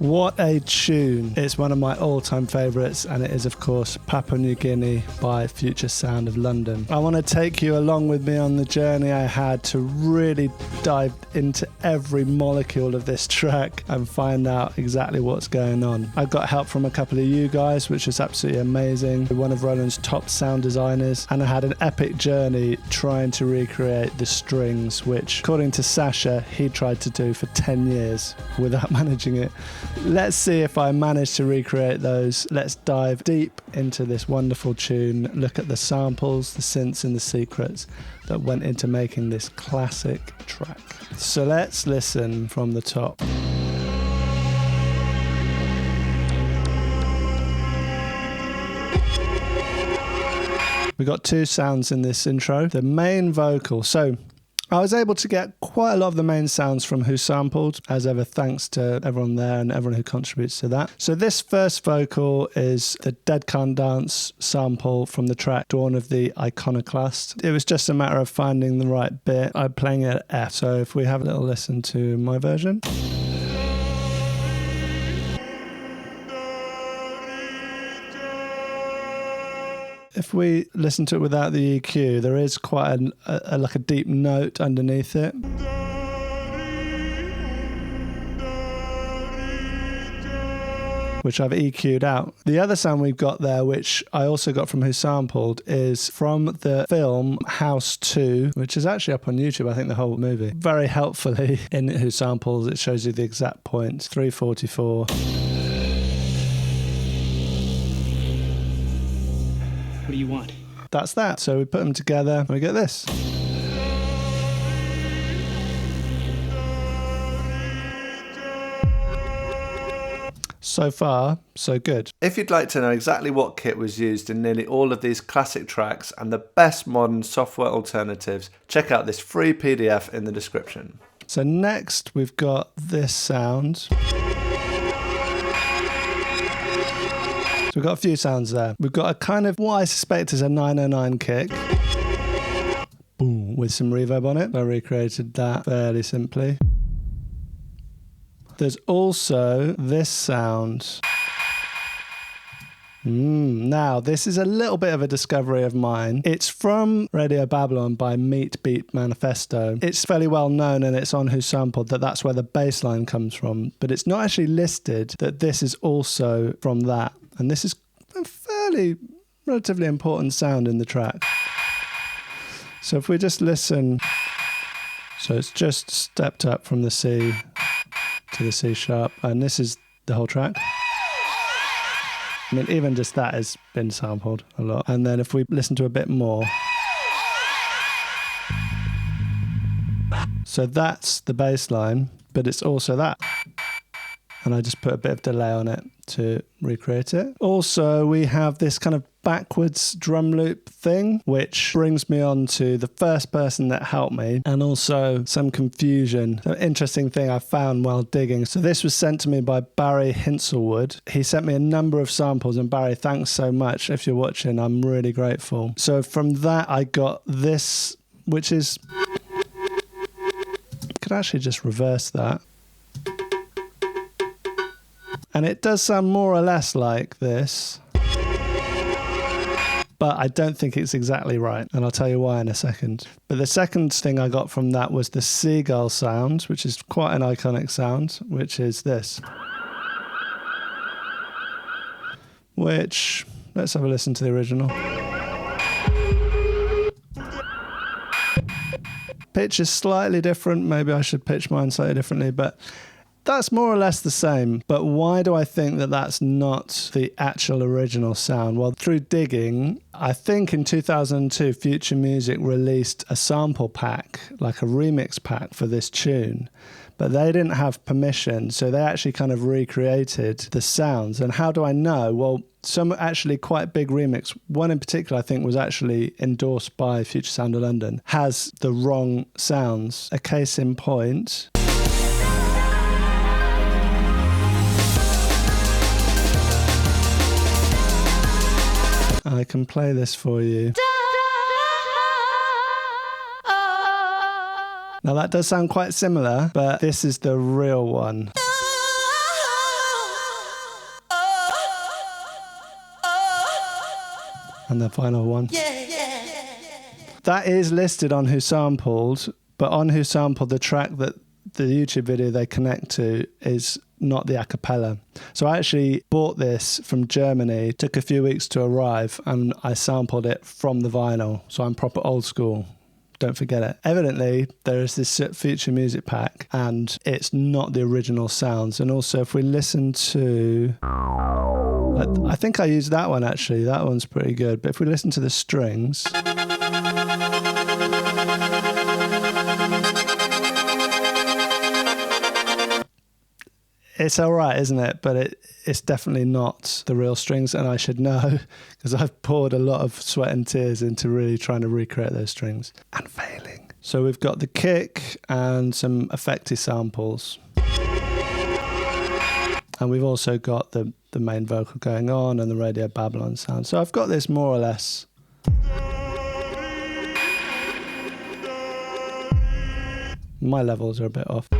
What a tune. It's one of my all-time favourites, and it is of course Papua New Guinea by Future Sound of London. I want to take you along with me on the journey I had to really dive into every molecule of this track and find out exactly what's going on. I got help from a couple of you guys, which was absolutely amazing. One of Roland's top sound designers, and I had an epic journey trying to recreate the strings, which according to Sasha, he tried to do for 10 years without managing it. Let's see if I manage to recreate those. Let's dive deep into this wonderful tune, look at the samples, the synths and the secrets that went into making this classic track. So let's listen from the top. We got two sounds in this intro. The main vocal. So I was able to get quite a lot of the main sounds from Who Sampled, as ever, thanks to everyone there and everyone who contributes to that. So this first vocal is the Dead Can't Dance sample from the track Dawn of the Iconoclast. It was just a matter of finding the right bit. I'm playing it at F, so if we have a little listen to my version. If we listen to it without the EQ, there is quite like a deep note underneath it. Which I've EQ'd out. The other sound we've got there, which I also got from Who Sampled, is from the film House 2, which is actually up on YouTube, I think the whole movie. Very helpfully in Who Sampled, it shows you the exact points, 344. What do you want? That's that. So we put them together and we get this. So far, so good. If you'd like to know exactly what kit was used in nearly all of these classic tracks and the best modern software alternatives, check out this free PDF in the description. So next we've got this sound. So we've got a few sounds there. We've got a kind of what I suspect is a 909 kick. Boom, with some reverb on it. I recreated that fairly simply. There's also this sound. Now, this is a little bit of a discovery of mine. It's from Radio Babylon by Meat Beat Manifesto. It's fairly well known and it's on Who Sampled that that's where the bass line comes from, but it's not actually listed that this is also from that. And this is a fairly relatively important sound in the track. So if we just listen, so it's just stepped up from the C to the C sharp, and this is the whole track. I mean, even just that has been sampled a lot. And then if we listen to a bit more, so that's the bass line, but it's also that. And I just put a bit of delay on it to recreate it. Also, we have this kind of backwards drum loop thing, which brings me on to the first person that helped me, and also some confusion. So interesting thing I found while digging. So this was sent to me by Barry Hinselwood. He sent me a number of samples, and Barry, thanks so much. If you're watching, I'm really grateful. So from that, I got this, which is... I could actually just reverse that. And it does sound more or less like this, but I don't think it's exactly right, and I'll tell you why in a second. But the second thing I got from that was the seagull sound, which is quite an iconic sound, which is this. Which, let's have a listen to the original. Pitch is slightly different, maybe I should pitch mine slightly differently, but that's more or less the same. But why do I think that that's not the actual original sound? Well, through digging, I think in 2002, Future Music released a sample pack, like a remix pack for this tune. But they didn't have permission, so they actually kind of recreated the sounds. And how do I know? Well, some actually quite big remix, one in particular I think was actually endorsed by Future Sound of London, has the wrong sounds. A case in point... I can play this for you. Now that does sound quite similar, but this is the real one. And the final one. That is listed on Who Sampled, but on Who Sampled, the track that the YouTube video they connect to is not the a cappella. So I actually bought this from Germany, took a few weeks to arrive, and I sampled it from the vinyl. So I'm proper old school. Don't forget it. Evidently, there is this Future Music pack, and it's not the original sounds. And also, if we listen to... I think I used that one, actually. That one's pretty good. But if we listen to the strings... It's all right, isn't it? But it's definitely not the real strings, and I should know because I've poured a lot of sweat and tears into really trying to recreate those strings and failing. So we've got the kick and some effecty samples. And we've also got the main vocal going on and the Radio Babylon sound. So I've got this more or less. My levels are a bit off.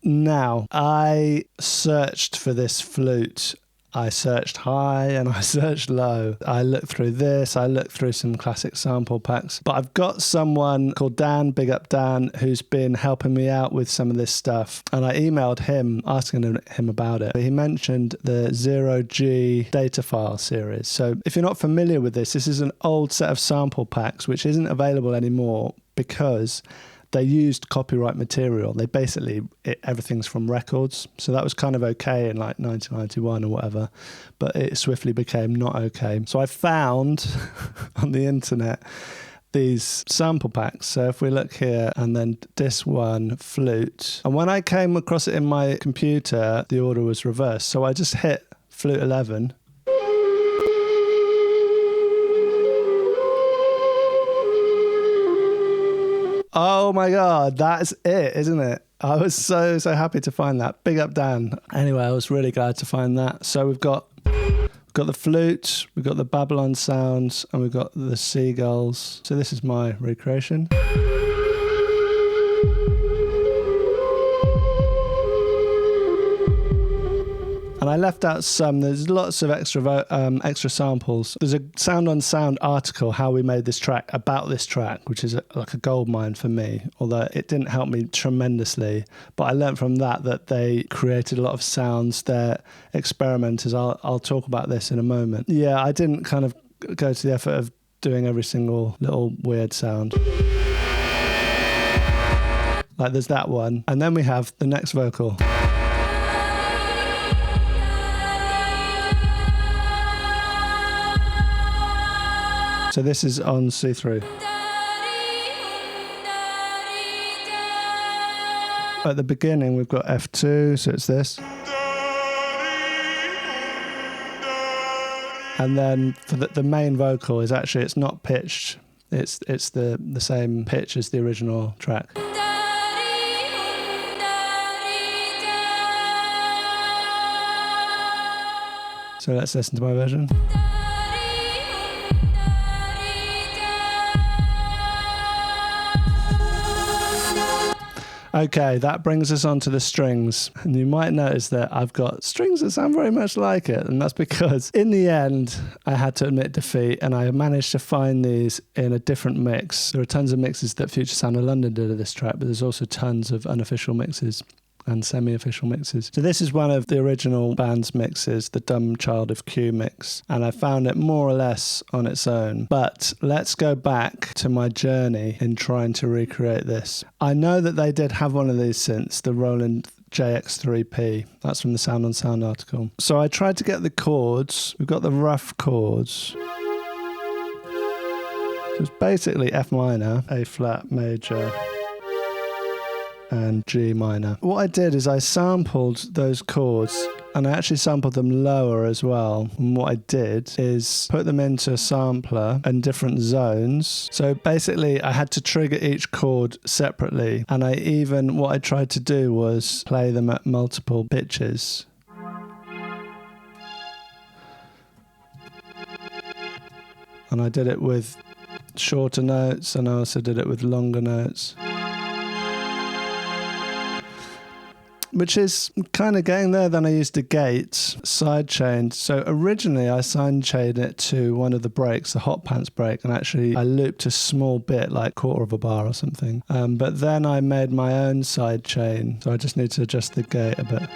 Now, I searched for this flute. I searched high and I searched low. I looked through this, I looked through some classic sample packs. But I've got someone called Dan, big up Dan, who's been helping me out with some of this stuff. And I emailed him, asking him about it. He mentioned the 0G data file series. So if you're not familiar with this is an old set of sample packs which isn't available anymore because they used copyright material. They basically, everything's from records. So that was kind of okay in like 1991 or whatever, but it swiftly became not okay. So I found on the internet these sample packs. So if we look here and then this one, flute. And when I came across it in my computer, the order was reversed. So I just hit flute 11. Oh my God, that's it, isn't it? I was so happy to find that. Big up Dan. Anyway, I was really glad to find that. So we've got the flute, we've got the Babylon sounds, and we've got the seagulls. So this is my recreation. And I left out some. There's lots of extra samples. There's a Sound on Sound article, how we made this track, about this track, which is like a goldmine for me, although it didn't help me tremendously. But I learned from that they created a lot of sounds. They're experimenters. I'll talk about this in a moment. Yeah, I didn't kind of go to the effort of doing every single little weird sound. Like there's that one. And then we have the next vocal. So this is on C3. At the beginning we've got F2, so it's this. And then for the main vocal is actually, it's not pitched. It's the same pitch as the original track. So let's listen to my version. Okay, that brings us on to the strings. And you might notice that I've got strings that sound very much like it. And that's because in the end, I had to admit defeat and I managed to find these in a different mix. There are tons of mixes that Future Sound of London did of this track, but there's also tons of unofficial mixes and semi-official mixes. So this is one of the original band's mixes, the Dumb Child of Q mix, and I found it more or less on its own. But let's go back to my journey in trying to recreate this. I know that they did have one of these synths, the Roland JX3P. That's from the Sound on Sound article. So I tried to get the chords. We've got the rough chords. So it's basically F minor, A flat major, and G minor. What I did is I sampled those chords and I actually sampled them lower as well. And what I did is put them into a sampler in different zones. So basically I had to trigger each chord separately, and what I tried to do was play them at multiple pitches. And I did it with shorter notes and I also did it with longer notes. which is kind of getting there. Then I used a gate sidechained. So originally I sidechained it to one of the breaks, the hot pants break, and actually I looped a small bit, like quarter of a bar or something. But then I made my own sidechain, so I just need to adjust the gate a bit.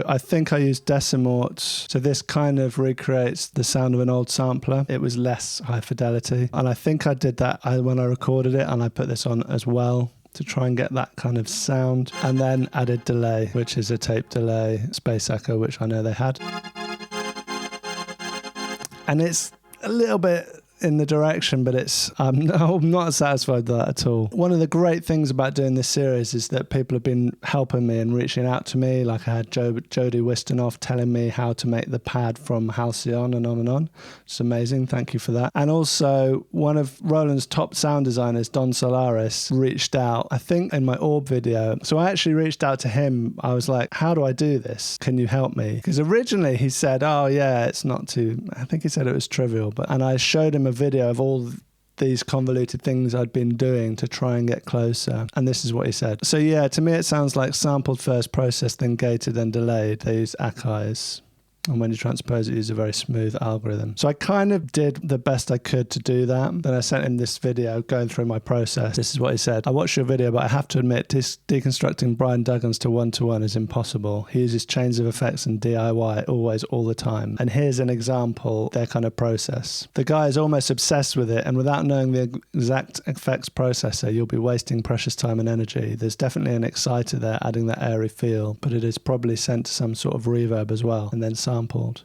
I think I used Decimort, so this kind of recreates the sound of an old sampler. It was less high fidelity, and I think I did that when I recorded it, and I put this on as well to try and get that kind of sound, and then added delay, which is a tape delay, space echo, which I know they had. And it's a little bit in the direction, but I'm not satisfied with that at all. One of the great things about doing this series is that people have been helping me and reaching out to me. Like I had Jody Wisternoff telling me how to make the pad from Halcyon and on and on. It's amazing. Thank you for that. And also one of Roland's top sound designers, Don Solaris, reached out, I think in my Orb video. So I actually reached out to him. I was like, how do I do this? Can you help me? Because originally he said, oh yeah, it's not too, I think he said it was trivial, and I showed him a video of all these convoluted things I'd been doing to try and get closer, and this is what he said. So yeah, to me it sounds like sampled first, processed, then gated, then delayed. They use Akai's, and when you transpose it, use a very smooth algorithm. So I kind of did the best I could to do that. Then I sent him this video going through my process. This is what he said. I watched your video, but I have to admit, deconstructing Brian Duggan's to one-to-one is impossible. He uses chains of effects and DIY always, all the time. And here's an example, their kind of process. The guy is almost obsessed with it, and without knowing the exact effects processor, you'll be wasting precious time and energy. There's definitely an exciter there, adding that airy feel, but it is probably sent to some sort of reverb as well, and then sampled.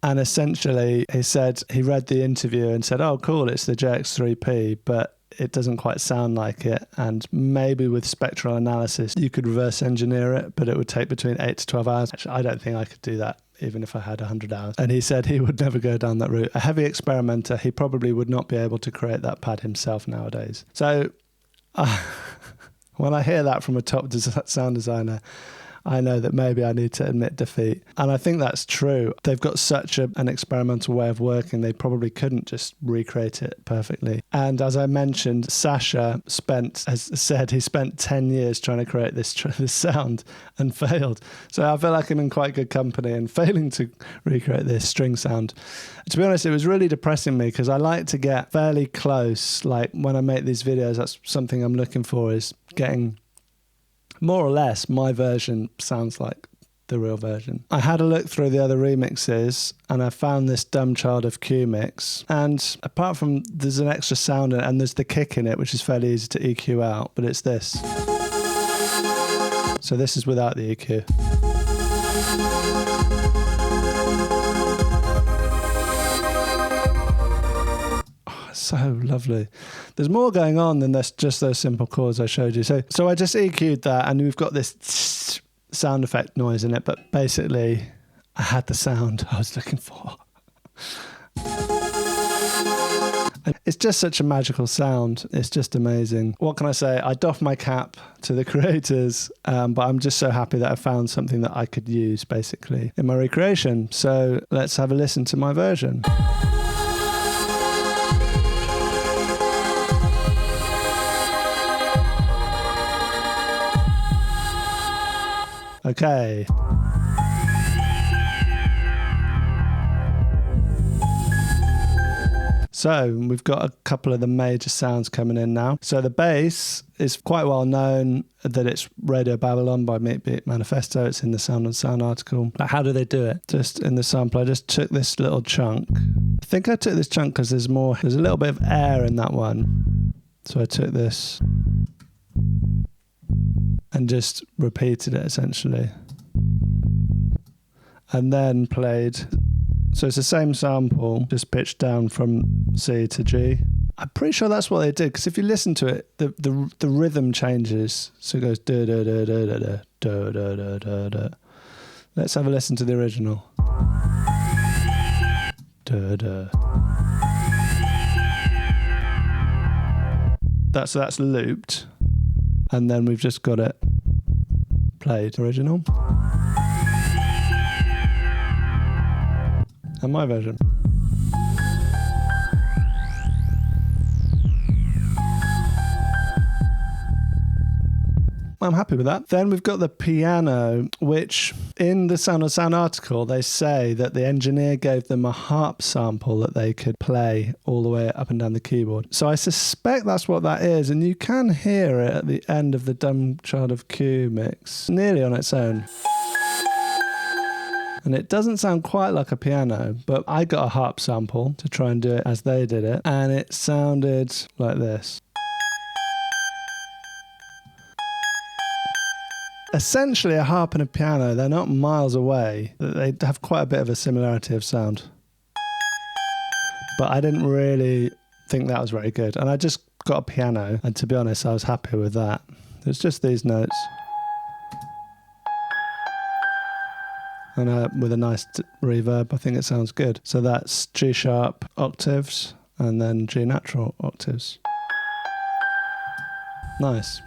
And essentially he said he read the interview and said, oh cool, it's the JX3P, but it doesn't quite sound like it, and maybe with spectral analysis you could reverse engineer it, but it would take between 8 to 12 hours. Actually, I don't think I could do that even if I had 100 hours. And he said he would never go down that route. A heavy experimenter, he probably would not be able to create that pad himself nowadays. So when I hear that from a top sound designer, I know that maybe I need to admit defeat. And I think that's true. They've got such an experimental way of working, they probably couldn't just recreate it perfectly. And as I mentioned, Sasha has said he spent 10 years trying to create this sound and failed. So I feel like I'm in quite good company and failing to recreate this string sound. To be honest, it was really depressing me because I like to get fairly close. Like when I make these videos, that's something I'm looking for, is getting more or less my version sounds like the real version. I had a look through the other remixes and I found this Dumb Child of Q mix, and apart from there's an extra sound and there's the kick in it, which is fairly easy to EQ out, but it's this. So this is without the EQ. So lovely. There's more going on than just those simple chords I showed you. So I just EQ'd that, and we've got this sound effect noise in it, but basically I had the sound I was looking for. It's just such a magical sound. It's just amazing. What can I say? I doff my cap to the creators, but I'm just so happy that I found something that I could use basically in my recreation. So let's have a listen to my version. Okay. So we've got a couple of the major sounds coming in now. So the bass is quite well known that it's Radio Babylon by Meat Beat Manifesto. It's in the Sound on Sound article. But how do they do it? Just in the sample, I just took this little chunk. I think I took this chunk because there's a little bit of air in that one. So I took this and just repeated it essentially. And then played. So it's the same sample, just pitched down from C to G. I'm pretty sure that's what they did, because if you listen to it, the rhythm changes. So it goes da da da da da da da da da da da. Let's have a listen to the original. Da da. That's looped, and then we've just got it played original. And my version. I'm happy with that. Then we've got the piano, which in the Sound on Sound article, they say that the engineer gave them a harp sample that they could play all the way up and down the keyboard. So I suspect that's what that is, and you can hear it at the end of the Dumb Child of Q mix, nearly on its own. And it doesn't sound quite like a piano, but I got a harp sample to try and do it as they did it, and it sounded like this. Essentially, a harp and a piano, they're not miles away. They have quite a bit of a similarity of sound. But I didn't really think that was very good. And I just got a piano, and to be honest, I was happy with that. It's just these notes. And with a nice reverb, I think it sounds good. So that's G sharp octaves, and then G natural octaves. Nice.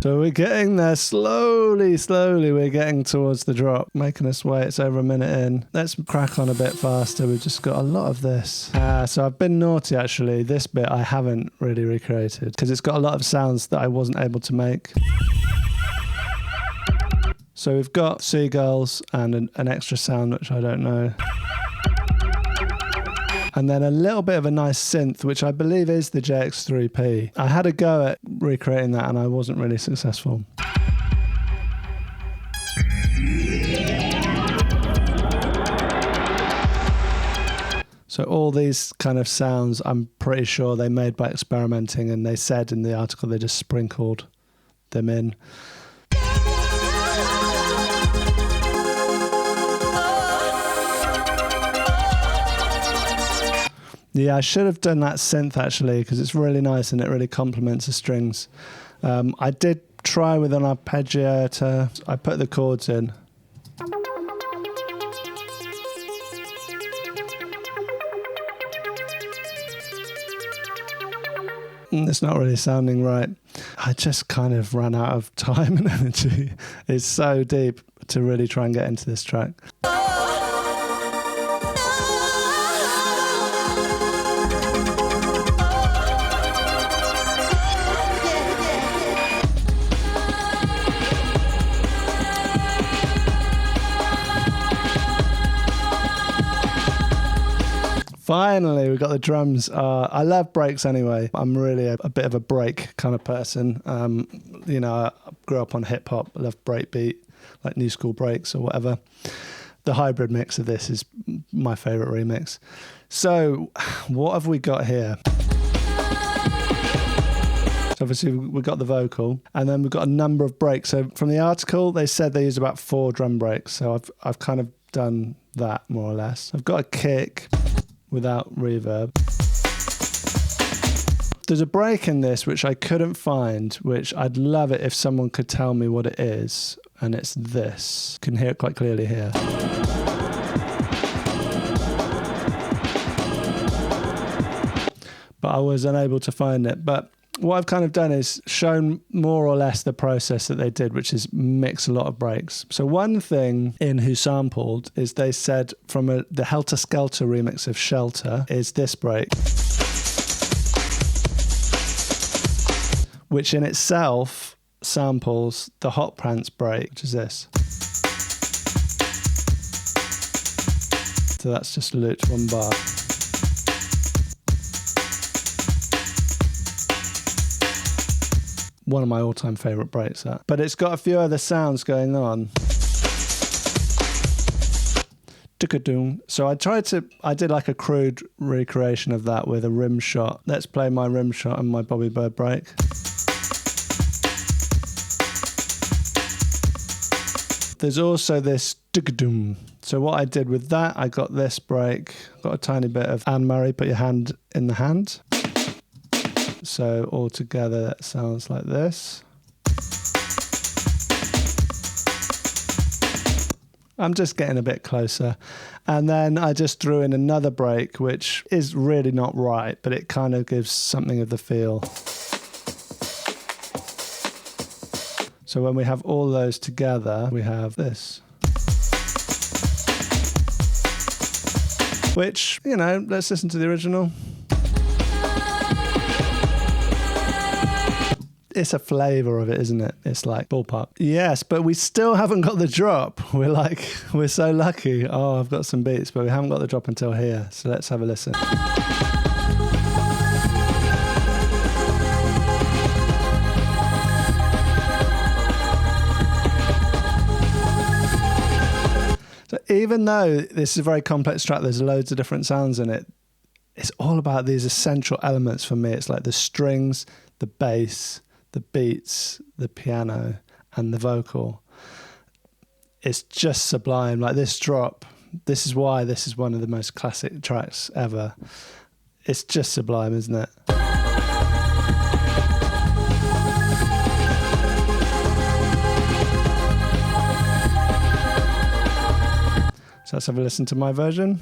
So we're getting there slowly, we're getting towards the drop, making us way. It's over a minute in. Let's crack on a bit faster. We've just got a lot of this. So I've been naughty, actually. This bit I haven't really recreated because it's got a lot of sounds that I wasn't able to make. So we've got seagulls and an extra sound, which I don't know. And then a little bit of a nice synth, which I believe is the JX3P. I had a go at recreating that and I wasn't really successful. So all these kind of sounds, I'm pretty sure they made by experimenting, and they said in the article they just sprinkled them in. Yeah, I should have done that synth actually, because it's really nice and it really complements the strings. I did try with an arpeggiator. I put the chords in. It's not really sounding right. I just kind of ran out of time and energy. It's so deep to really try and get into this track. Finally, we got the drums. I love breaks anyway. I'm really a bit of a break kind of person. You know, I grew up on hip hop. I love breakbeat, like new school breaks or whatever. The hybrid mix of this is my favorite remix. So what have we got here? So obviously we've got the vocal, and then we've got a number of breaks. So from the article, they said they use about 4 drum breaks. So I've kind of done that more or less. I've got a kick without reverb. There's a break in this which I couldn't find, which I'd love it if someone could tell me what it is, and it's this. You can hear it quite clearly here. But I was unable to find it. But what I've kind of done is shown more or less the process that they did, which is mix a lot of breaks. So one thing in Who Sampled is they said from the Helter Skelter remix of Shelter is this break, which in itself samples the Hot Pants break, which is this. So that's just looped 1 bar. One of my all-time favourite breaks, that. But it's got a few other sounds going on. So I did like a crude recreation of that with a rim shot. Let's play my rim shot and my Bobby Bird break. There's also this So what I did with that, I got this break, got a tiny bit of Anne Murray, put your hand in the hand. So all together that sounds like this. I'm just getting a bit closer. And then I just threw in another break, which is really not right, but it kind of gives something of the feel. So when we have all those together, we have this. which, you know, let's listen to the original. It's a flavour of it, isn't it? It's like ballpark. Yes, but we still haven't got the drop. We're so lucky. Oh, I've got some beats, but we haven't got the drop until here. So let's have a listen. So even though this is a very complex track, there's loads of different sounds in it. It's all about these essential elements for me. It's like the strings, the bass, the beats, the piano, and the vocal. It's just sublime. Like this drop, this is why this is one of the most classic tracks ever. It's just sublime, isn't it? So let's have a listen to my version.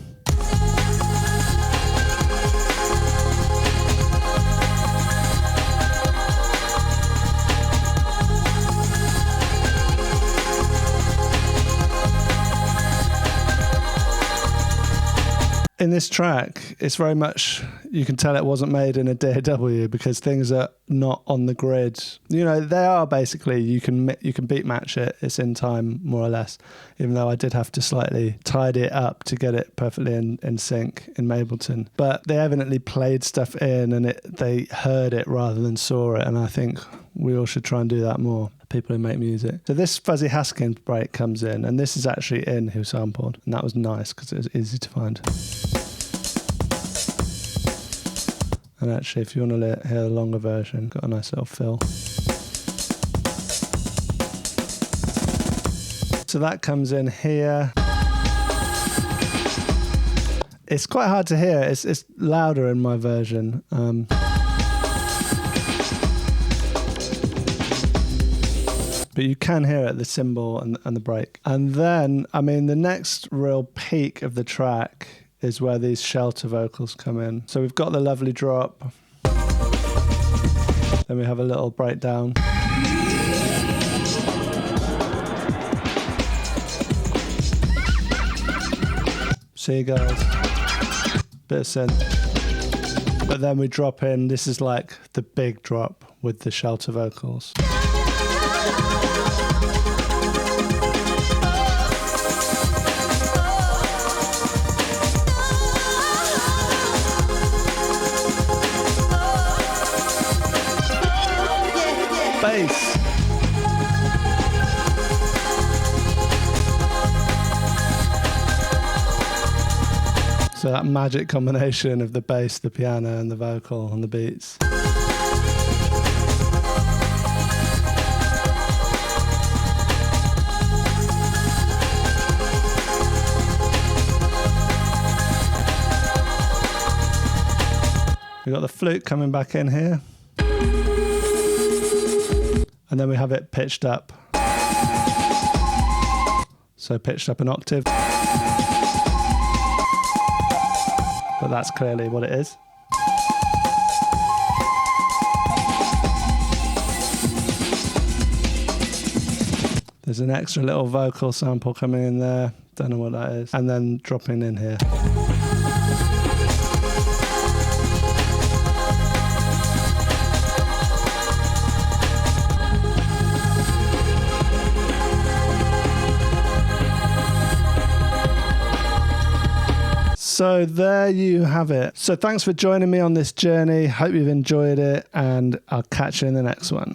In this track, it's very much, you can tell it wasn't made in a DAW because things are not on the grid. You know, they are basically, you can beat match it. It's in time, more or less, even though I did have to slightly tidy it up to get it perfectly in sync in Mableton. But they evidently played stuff in and they heard it rather than saw it. And I think we all should try and do that more, people who make music. So this Fuzzy Haskins break comes in, and this is actually in Who Sampled, and that was nice because it was easy to find. And actually, if you want to hear the longer version, got a nice little fill. So that comes in here. It's quite hard to hear. It's louder in my version. But you can hear it, the cymbal and the break. And then, I mean, the next real peak of the track is where these shelter vocals come in. So we've got the lovely drop. Then we have a little breakdown. Seagulls. Bit of synth. But then we drop in, this is like the big drop with the shelter vocals. Bass. So that magic combination of the bass, the piano, and the vocal and the beats. We've got the flute coming back in here. And then we have it pitched up. So pitched up an octave. But that's clearly what it is. There's an extra little vocal sample coming in there. Don't know what that is. And then dropping in here. So there you have it. So thanks for joining me on this journey. Hope you've enjoyed it, and I'll catch you in the next one.